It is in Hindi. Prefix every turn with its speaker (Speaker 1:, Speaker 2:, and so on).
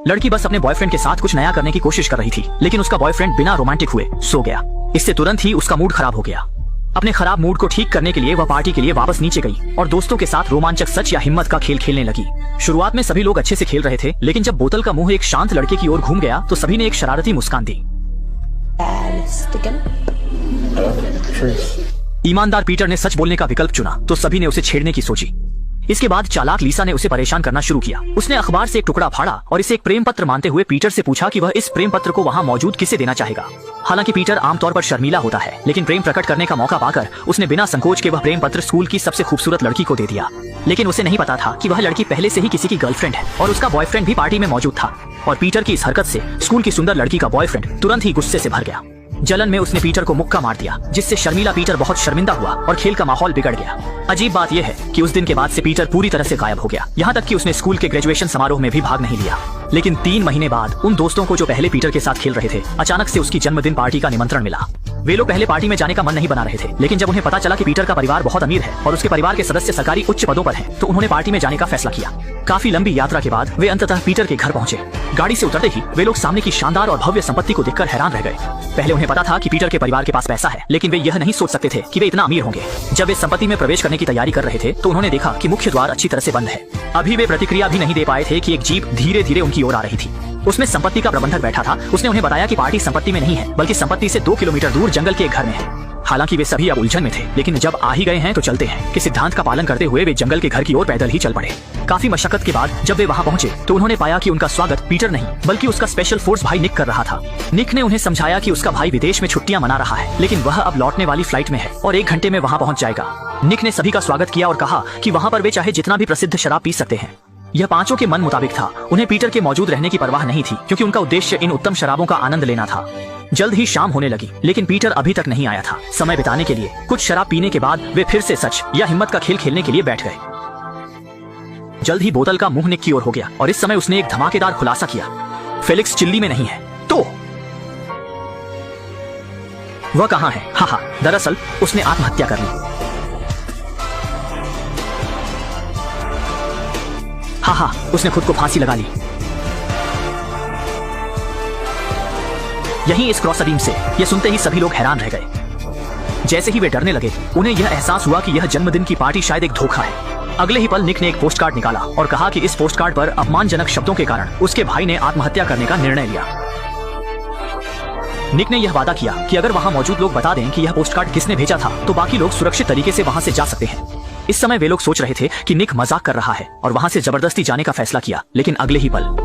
Speaker 1: लड़की बस अपने बॉयफ्रेंड के साथ कुछ नया करने की कोशिश कर रही थी, लेकिन उसका बॉयफ्रेंड बिना रोमांटिक हुए सो गया। इससे तुरंत ही उसका मूड खराब हो गया। अपने खराब मूड को ठीक करने के लिए वह पार्टी के लिए वापस नीचे गई और दोस्तों के साथ रोमांचक सच या हिम्मत का खेल खेलने लगी। शुरुआत में सभी लोग अच्छे से खेल रहे थे, लेकिन जब बोतल का मुंह एक शांत लड़के की ओर घूम गया तो सभी ने एक शरारती मुस्कान दी। ईमानदार पीटर ने सच बोलने का विकल्प चुना तो सभी ने उसे छेड़ने की सोची। इसके बाद चालाक लीसा ने उसे परेशान करना शुरू किया। उसने अखबार से एक टुकड़ा फाड़ा और इसे एक प्रेम पत्र मानते हुए पीटर से पूछा कि वह इस प्रेम पत्र को वहां मौजूद किसे देना चाहेगा। हालांकि पीटर आमतौर पर शर्मीला होता है, लेकिन प्रेम प्रकट करने का मौका पाकर उसने बिना संकोच के वह प्रेम पत्र स्कूल की सबसे खूबसूरत लड़की को दे दिया। लेकिन उसे नहीं पता था कि वह लड़की पहले से ही किसी की गर्लफ्रेंड है और उसका बॉयफ्रेंड भी पार्टी में मौजूद था। और पीटर की इस हरकत से स्कूल की सुंदर लड़की का बॉयफ्रेंड तुरंत ही गुस्से से भर गया। जलन में उसने पीटर को मुक्का मार दिया, जिससे शर्मीला पीटर बहुत शर्मिंदा हुआ और खेल का माहौल बिगड़ गया। अजीब बात यह है कि उस दिन के बाद से पीटर पूरी तरह से गायब हो गया। यहाँ तक कि उसने स्कूल के ग्रेजुएशन समारोह में भी भाग नहीं लिया। लेकिन 3 महीने बाद उन दोस्तों को जो पहले पीटर के साथ खेल रहे थे, अचानक से उसकी जन्मदिन पार्टी का निमंत्रण मिला। वे लोग पहले पार्टी में जाने का मन नहीं बना रहे थे, लेकिन जब उन्हें पता चला कि पीटर का परिवार बहुत अमीर है और उसके परिवार के सदस्य सरकारी उच्च पदों पर हैं, तो उन्होंने पार्टी में जाने का फैसला किया। काफी लंबी यात्रा के बाद वे अंततः पीटर के घर पहुंचे। गाड़ी से उतरते ही वे लोग सामने की शानदार और भव्य संपत्ति को देखकर हैरान रह गए। पहले उन्हें पता था कि पीटर के परिवार के पास पैसा है, लेकिन वे यह नहीं सोच सकते थे कि वे इतना अमीर होंगे। जब वे संपत्ति में प्रवेश करने की तैयारी कर रहे थे तो उन्होंने देखा कि मुख्य द्वार अच्छी तरह से बंद है। अभी वे प्रतिक्रिया भी नहीं दे पाए थे कि एक जीप धीरे धीरे उनकी ओर आ रही थी। उसमें संपत्ति का प्रबंधक बैठा था। उसने उन्हें बताया कि पार्टी संपत्ति में नहीं है, बल्कि संपत्ति से 2 किलोमीटर दूर जंगल के एक घर में है। हालांकि वे सभी अब उलझन में थे, लेकिन जब आ ही गए हैं तो चलते हैं के सिद्धांत का पालन करते हुए वे जंगल के घर की ओर पैदल ही चल पड़े। काफी मशक्कत के बाद जब वे वहां पहुंचे तो उन्होंने पाया कि उनका स्वागत पीटर नहीं बल्कि उसका स्पेशल फोर्स भाई निक कर रहा था। निक ने उन्हें समझाया कि उसका भाई विदेश में छुट्टियां मना रहा है, लेकिन वह अब लौटने वाली फ्लाइट में है और 1 घंटे में वहां पहुंच जाएगा। निक ने सभी का स्वागत किया और कहा कि वहां पर वे चाहे जितना भी प्रसिद्ध शराब पी सकते हैं। यह पांचों के मन मुताबिक था। उन्हें पीटर के मौजूद रहने की परवाह नहीं थी, क्योंकि उनका उद्देश्य इन उत्तम शराबों का आनंद लेना था। जल्द ही शाम होने लगी, लेकिन पीटर अभी तक नहीं आया था। समय बिताने के लिए कुछ शराब पीने के बाद वे फिर से सच या हिम्मत का खेल खेलने के लिए बैठ गए। जल्द ही बोतल का मुंह निक की ओर हो गया और इस समय उसने एक धमाकेदार खुलासा किया। फेलिक्स चिल्ली में नहीं है तो वह कहां है? हाँ, दरअसल उसने आत्महत्या कर ली। हाँ, उसने खुद को फांसी लगा ली। यहीं इस क्रॉसरीम से यह सुनते ही सभी लोग हैरान रह गए। जैसे ही वे डरने लगे, उन्हें यह एहसास हुआ कि यह जन्मदिन की पार्टी शायद एक धोखा है। अगले ही पल निक ने एक पोस्ट कार्ड निकाला और कहा कि इस पोस्ट कार्ड पर अपमानजनक शब्दों के कारण उसके भाई ने आत्महत्या करने का निर्णय लिया। निक ने यह वादा किया कि अगर वहां मौजूद लोग बता दें कि यह पोस्ट कार्ड किसने भेजा था, तो बाकी लोग सुरक्षित तरीके से वहां से जा सकते हैं। इस समय वे लोग सोच रहे थे कि निक मजाक कर रहा है और वहां से जबरदस्ती जाने का फैसला किया, लेकिन अगले ही पल